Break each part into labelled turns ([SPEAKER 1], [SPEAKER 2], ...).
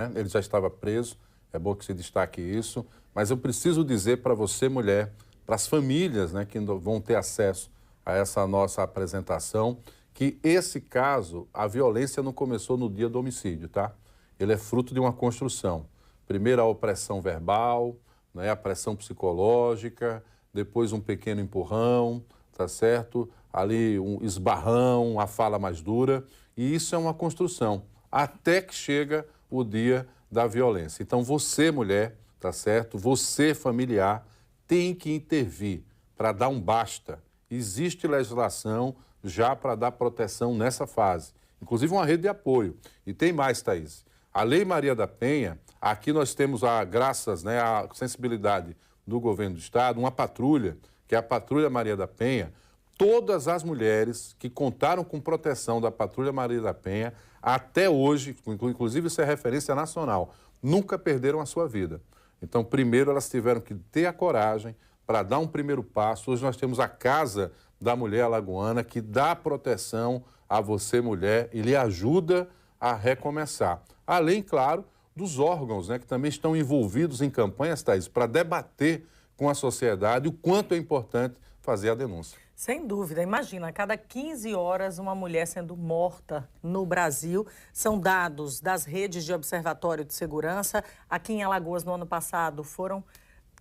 [SPEAKER 1] né? Ele já estava preso, é bom que se destaque isso, mas eu preciso dizer para você, mulher, para as famílias, né, que vão ter acesso a essa nossa apresentação, que esse caso, a violência não começou no dia do homicídio, tá? Ele é fruto de uma construção. Primeiro a opressão verbal, né, a pressão psicológica, depois um pequeno empurrão, tá certo? Ali um esbarrão, a fala mais dura, e isso é uma construção, até que chega o dia da violência. Então você, mulher, tá certo? Você, familiar, tem que intervir para dar um basta. Existe legislação já para dar proteção nessa fase, inclusive uma rede de apoio. E tem mais, Thaís. A Lei Maria da Penha, aqui nós temos, graças, né, à sensibilidade do governo do Estado, uma patrulha, que é a Patrulha Maria da Penha. Todas as mulheres que contaram com proteção da Patrulha Maria da Penha, até hoje, inclusive isso é referência nacional, nunca perderam a sua vida. Então, primeiro elas tiveram que ter a coragem para dar um primeiro passo. Hoje nós temos a Casa da Mulher Alagoana, que dá proteção a você, mulher, e lhe ajuda a recomeçar. Além, claro, dos órgãos, né, que também estão envolvidos em campanhas, Thaís, para debater com a sociedade o quanto é importante fazer a denúncia.
[SPEAKER 2] Sem dúvida. Imagina, a cada 15 horas uma mulher sendo morta no Brasil. São dados das redes de observatório de segurança. Aqui em Alagoas, no ano passado, foram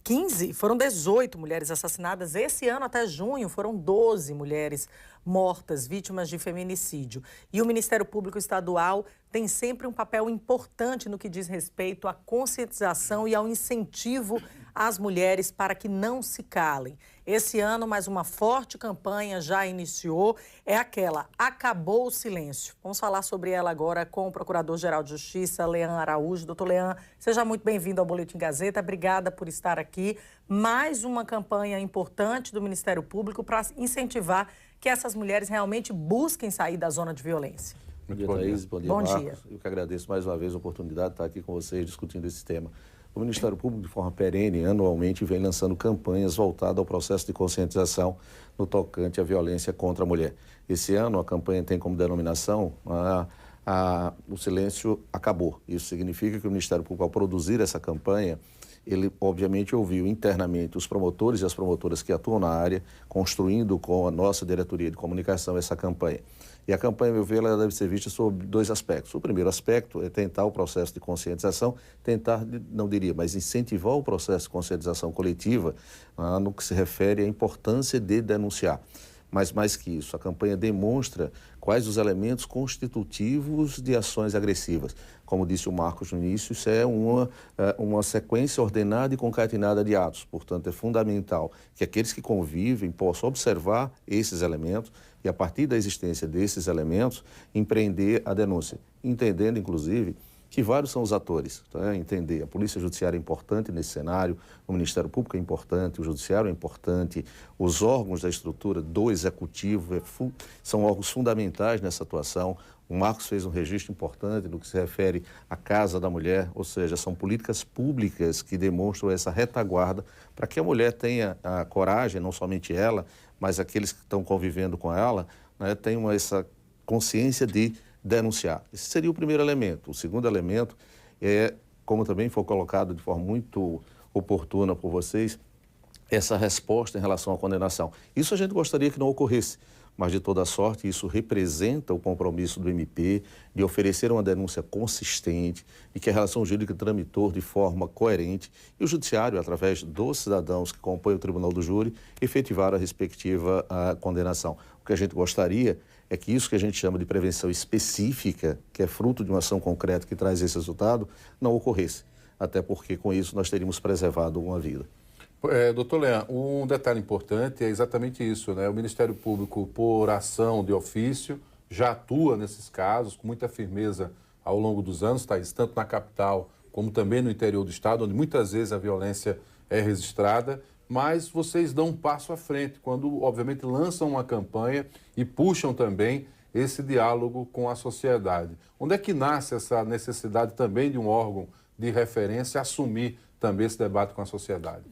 [SPEAKER 2] 18 mulheres assassinadas. Esse ano, até junho, foram 12 mulheres mortas, vítimas de feminicídio. E o Ministério Público Estadual tem sempre um papel importante no que diz respeito à conscientização e ao incentivo às mulheres para que não se calem. Esse ano, mais uma forte campanha já iniciou, é aquela Acabou o Silêncio. Vamos falar sobre ela agora com o Procurador-Geral de Justiça, Lean Araújo. Doutor Lean, seja muito bem-vindo ao Boletim Gazeta. Obrigada por estar aqui. Mais uma campanha importante do Ministério Público para incentivar que essas mulheres realmente busquem sair da zona de violência.
[SPEAKER 3] Bom dia, Thaís. Bom dia,
[SPEAKER 2] Bom
[SPEAKER 3] Marcos.
[SPEAKER 2] dia.
[SPEAKER 3] Eu que agradeço mais uma vez a oportunidade de estar aqui com vocês discutindo esse tema. O Ministério Público, de forma perene, anualmente, vem lançando campanhas voltadas ao processo de conscientização no tocante à violência contra a mulher. Esse ano, a campanha tem como denominação o silêncio acabou. Isso significa que o Ministério Público, ao produzir essa campanha, ele, obviamente, ouviu internamente os promotores e as promotoras que atuam na área, construindo com a nossa diretoria de comunicação essa campanha. E a campanha, a meu ver, ela deve ser vista sob dois aspectos. O primeiro aspecto é tentar o processo de conscientização, tentar, não diria, mas incentivar o processo de conscientização coletiva no que se refere à importância de denunciar. Mas mais que isso, a campanha demonstra quais os elementos constitutivos de ações agressivas. Como disse o Marcos no início, isso é uma sequência ordenada e concatenada de atos. Portanto, é fundamental que aqueles que convivem possam observar esses elementos e, a partir da existência desses elementos, empreender a denúncia. Entendendo, inclusive, que vários são os atores, tá? Entender, a Polícia Judiciária é importante nesse cenário, o Ministério Público é importante, o Judiciário é importante, os órgãos da estrutura do Executivo são órgãos fundamentais nessa atuação. O Marcos fez um registro importante no que se refere à Casa da Mulher, ou seja, são políticas públicas que demonstram essa retaguarda para que a mulher tenha a coragem, não somente ela, mas aqueles que estão convivendo com ela, né, tenham essa consciência de denunciar. Esse seria o primeiro elemento. O segundo elemento é, como também foi colocado de forma muito oportuna por vocês, essa resposta em relação à condenação. Isso a gente gostaria que não ocorresse, mas de toda sorte isso representa o compromisso do MP de oferecer uma denúncia consistente e que a relação jurídica tramitou de forma coerente e o Judiciário, através dos cidadãos que compõem o Tribunal do Júri, efetivar a respectiva condenação. O que a gente gostaria é que isso que a gente chama de prevenção específica, que é fruto de uma ação concreta que traz esse resultado, não ocorresse. Até porque, com isso, nós teríamos preservado uma vida.
[SPEAKER 1] Doutor Lean, um detalhe importante é exatamente isso, né? O Ministério Público, por ação de ofício, já atua nesses casos com muita firmeza ao longo dos anos, Thaís, tanto na capital como também no interior do estado, onde muitas vezes a violência é registrada, mas vocês dão um passo à frente quando, obviamente, lançam uma campanha e puxam também esse diálogo com a sociedade. Onde é que nasce essa necessidade também de um órgão de referência assumir também esse debate com a sociedade?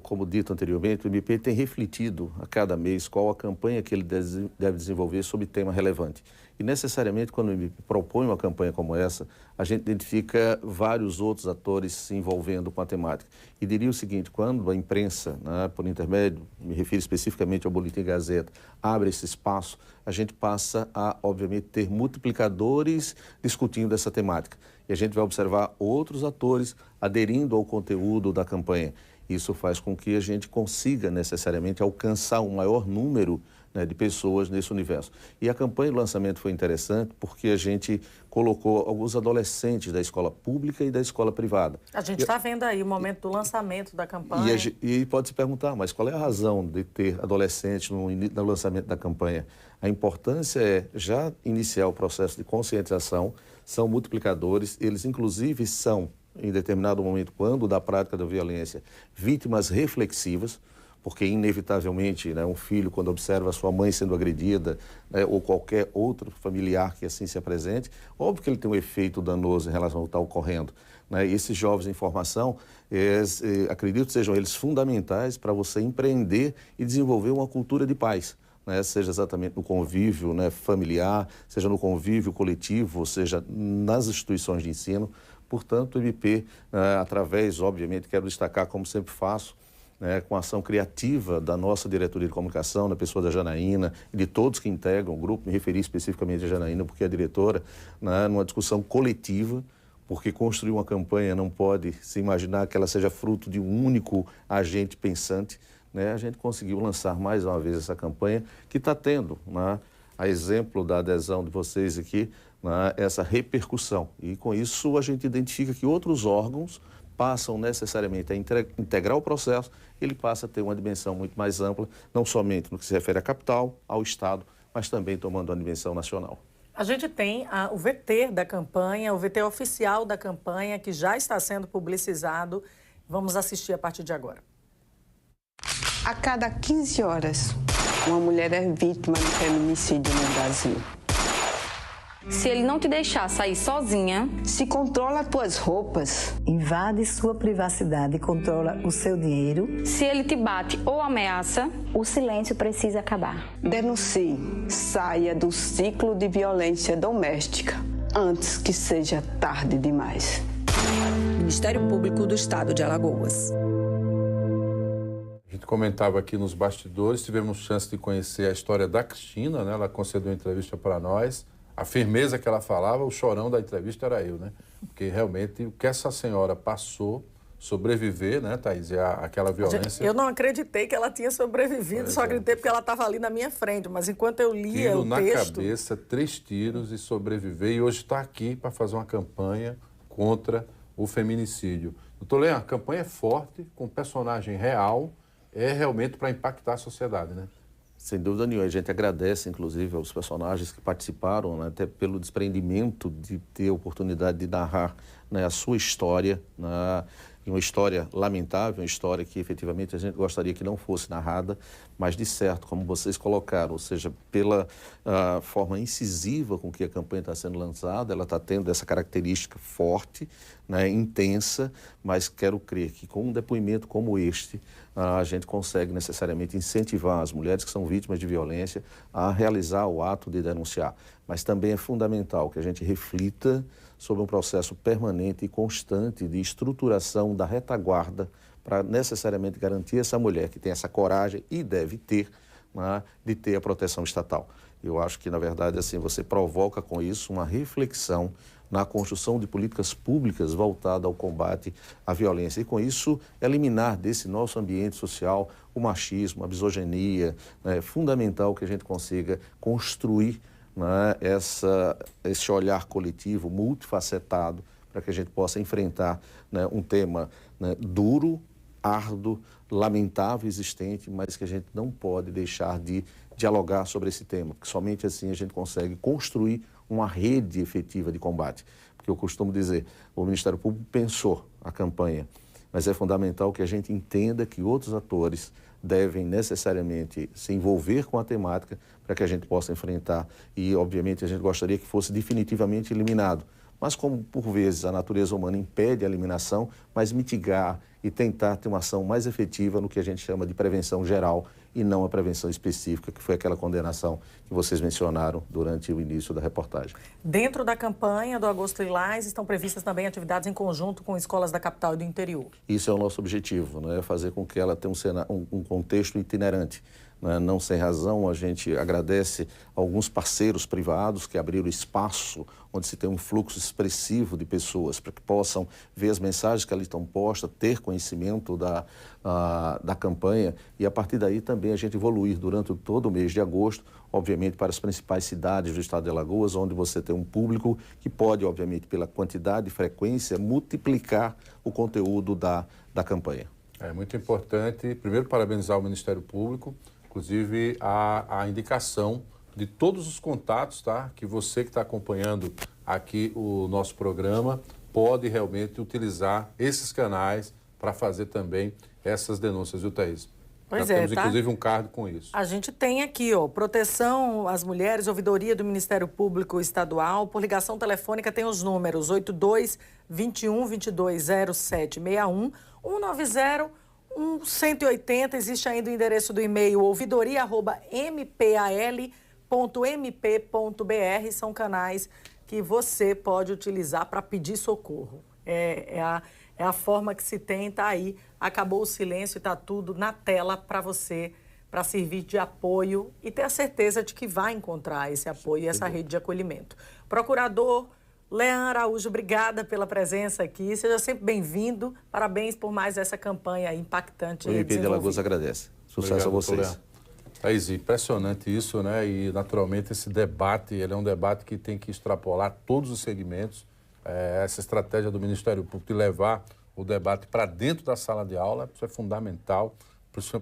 [SPEAKER 3] Como dito anteriormente, o MP tem refletido a cada mês qual a campanha que ele deve desenvolver sobre tema relevante. E necessariamente, quando me propõe uma campanha como essa, a gente identifica vários outros atores se envolvendo com a temática. E diria o seguinte, quando a imprensa, né, por intermédio, me refiro especificamente ao Boletim Gazeta, abre esse espaço, a gente passa a, obviamente, ter multiplicadores discutindo essa temática. E a gente vai observar outros atores aderindo ao conteúdo da campanha. Isso faz com que a gente consiga necessariamente alcançar um maior número, né, de pessoas nesse universo. E a campanha de lançamento foi interessante porque a gente colocou alguns adolescentes da escola pública e da escola privada.
[SPEAKER 2] A gente está vendo aí o momento do lançamento da campanha.
[SPEAKER 3] E pode se perguntar, mas qual é a razão de ter adolescentes no lançamento da campanha? A importância é já iniciar o processo de conscientização, são multiplicadores, eles inclusive são, em determinado momento, quando da prática da violência, vítimas reflexivas, porque inevitavelmente, né, um filho, quando observa a sua mãe sendo agredida, né, ou qualquer outro familiar que assim se apresente, óbvio que ele tem um efeito danoso em relação ao que está ocorrendo. Né? E esses jovens em formação, acredito que sejam eles fundamentais para você empreender e desenvolver uma cultura de paz. Né, seja exatamente no convívio, né, familiar, seja no convívio coletivo, ou seja, nas instituições de ensino. Portanto, o MP, através, obviamente, quero destacar, como sempre faço, né, com a ação criativa da nossa diretoria de comunicação, da pessoa da Janaína e de todos que integram o grupo, me referi especificamente à Janaína, porque é a diretora, né, numa discussão coletiva, porque construir uma campanha não pode se imaginar que ela seja fruto de um único agente pensante. Né, a gente conseguiu lançar mais uma vez essa campanha que está tendo, né, a exemplo da adesão de vocês aqui, né, essa repercussão. E com isso a gente identifica que outros órgãos passam necessariamente a integrar o processo, ele passa a ter uma dimensão muito mais ampla, não somente no que se refere à capital, ao Estado, mas também tomando uma dimensão nacional.
[SPEAKER 2] A gente tem o VT da campanha, o VT oficial da campanha, que já está sendo publicizado. Vamos assistir a partir de agora.
[SPEAKER 4] A cada 15 horas, uma mulher é vítima de feminicídio no Brasil.
[SPEAKER 5] Se ele não te deixar sair sozinha,
[SPEAKER 4] se controla tuas roupas,
[SPEAKER 6] invade sua privacidade e controla o seu dinheiro,
[SPEAKER 5] se ele te bate ou ameaça,
[SPEAKER 7] o silêncio precisa acabar.
[SPEAKER 4] Denuncie, saia do ciclo de violência doméstica antes que seja tarde demais.
[SPEAKER 8] Ministério Público do Estado de Alagoas.
[SPEAKER 1] A gente comentava aqui nos bastidores, tivemos chance de conhecer a história da Cristina, né? Ela concedeu uma entrevista para nós. A firmeza que ela falava, o chorão da entrevista era eu, né? Porque realmente o que essa senhora passou, sobreviver, né, Thaís, aquela violência...
[SPEAKER 2] Eu não acreditei que ela tinha sobrevivido, só acreditei porque ela estava ali na minha frente, mas enquanto eu lia o texto...
[SPEAKER 1] Tiro na cabeça, 3 tiros e sobreviver, e hoje está aqui para fazer uma campanha contra o feminicídio. Doutor Leandro, a campanha é forte, com personagem real, é realmente para impactar a sociedade, né?
[SPEAKER 3] Sem dúvida nenhuma. A gente agradece, inclusive, aos personagens que participaram, né, até pelo desprendimento de ter a oportunidade de narrar, né, a sua história, né, uma história lamentável, uma história que efetivamente a gente gostaria que não fosse narrada, mas de certo, como vocês colocaram, ou seja, pela forma incisiva com que a campanha está sendo lançada, ela está tendo essa característica forte, né, intensa, mas quero crer que com um depoimento como este, a gente consegue necessariamente incentivar as mulheres que são vítimas de violência a realizar o ato de denunciar. Mas também é fundamental que a gente reflita sobre um processo permanente e constante de estruturação da retaguarda para necessariamente garantir essa mulher que tem essa coragem e deve ter, né, de ter a proteção estatal. Eu acho que, na verdade, assim, você provoca com isso uma reflexão na construção de políticas públicas voltadas ao combate à violência. E, com isso, eliminar desse nosso ambiente social o machismo, a misoginia. Né? É fundamental que a gente consiga construir, né, esse olhar coletivo multifacetado para que a gente possa enfrentar, né, um tema, né, duro, árduo, lamentável, existente, mas que a gente não pode deixar de dialogar sobre esse tema, porque somente assim a gente consegue construir uma rede efetiva de combate. Porque eu costumo dizer, o Ministério Público pensou a campanha, mas é fundamental que a gente entenda que outros atores devem necessariamente se envolver com a temática para que a gente possa enfrentar e, obviamente, a gente gostaria que fosse definitivamente eliminado, mas como por vezes a natureza humana impede a eliminação, mas mitigar e tentar ter uma ação mais efetiva no que a gente chama de prevenção geral e não a prevenção específica, que foi aquela condenação que vocês mencionaram durante o início da reportagem.
[SPEAKER 2] Dentro da campanha do Agosto Lilás estão previstas também atividades em conjunto com escolas da capital e do interior.
[SPEAKER 3] Isso é o nosso objetivo, né? Fazer com que ela tenha um contexto itinerante. Não sem razão, a gente agradece alguns parceiros privados que abriram espaço onde se tem um fluxo expressivo de pessoas para que possam ver as mensagens que ali estão postas, ter conhecimento da campanha e a partir daí também a gente evoluir durante todo o mês de agosto, obviamente para as principais cidades do estado de Alagoas, onde você tem um público que pode, obviamente, pela quantidade e frequência, multiplicar o conteúdo da campanha.
[SPEAKER 1] É muito importante, primeiro, parabenizar o Ministério Público, inclusive a indicação de todos os contatos, tá? Que você que está acompanhando aqui o nosso programa pode realmente utilizar esses canais para fazer também essas denúncias, viu, Thaís?
[SPEAKER 2] Pois
[SPEAKER 1] Já temos,
[SPEAKER 2] tá?
[SPEAKER 1] inclusive, um card com isso.
[SPEAKER 2] A gente tem aqui, ó, proteção às mulheres, ouvidoria do Ministério Público Estadual, por ligação telefônica tem os números 82 21 22 0761, 190 180, existe ainda o endereço do e-mail ouvidoria@mpal.mp.br, são canais que você pode utilizar para pedir socorro. É a forma que se tem, tá aí, acabou o silêncio e está tudo na tela para você, para servir de apoio e ter a certeza de que vai encontrar esse apoio e essa rede de acolhimento. Procurador Leandro Araújo, obrigada pela presença aqui. Seja sempre bem-vindo. Parabéns por mais essa campanha impactante.
[SPEAKER 3] O MP de Alagoas agradece. Sucesso a vocês.
[SPEAKER 1] Thaís, impressionante isso, né? E, naturalmente, esse debate, ele é um debate que tem que extrapolar todos os segmentos. Essa estratégia do Ministério Público de levar o debate para dentro da sala de aula, isso é fundamental,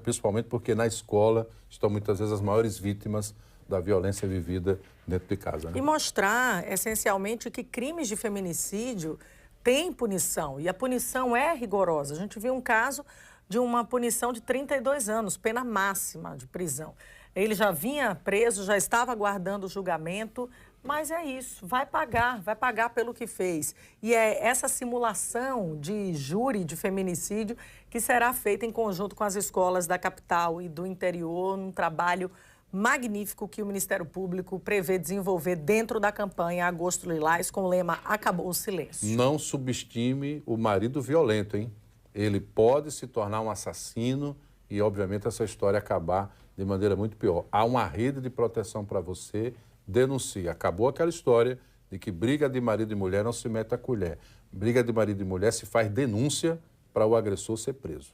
[SPEAKER 1] principalmente porque na escola estão muitas vezes as maiores vítimas da violência vivida dentro de casa. Né?
[SPEAKER 2] E mostrar, essencialmente, que crimes de feminicídio têm punição, e a punição é rigorosa. A gente viu um caso de uma punição de 32 anos, pena máxima de prisão. Ele já vinha preso, já estava aguardando o julgamento, mas é isso, vai pagar pelo que fez. E é essa simulação de júri de feminicídio que será feita em conjunto com as escolas da capital e do interior, num trabalho magnífico que o Ministério Público prevê desenvolver dentro da campanha Agosto Lilás, com o lema Acabou o Silêncio.
[SPEAKER 1] Não subestime o marido violento, hein? Ele pode se tornar um assassino e, obviamente, essa história acabar de maneira muito pior. Há uma rede de proteção para você, denuncie. Acabou aquela história de que briga de marido e mulher não se mete a colher. Briga de marido e mulher se faz denúncia para o agressor ser preso.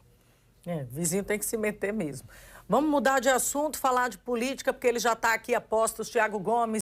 [SPEAKER 2] Vizinho tem que se meter mesmo. Vamos mudar de assunto, falar de política, porque ele já está aqui a postos, Thiago Gomes.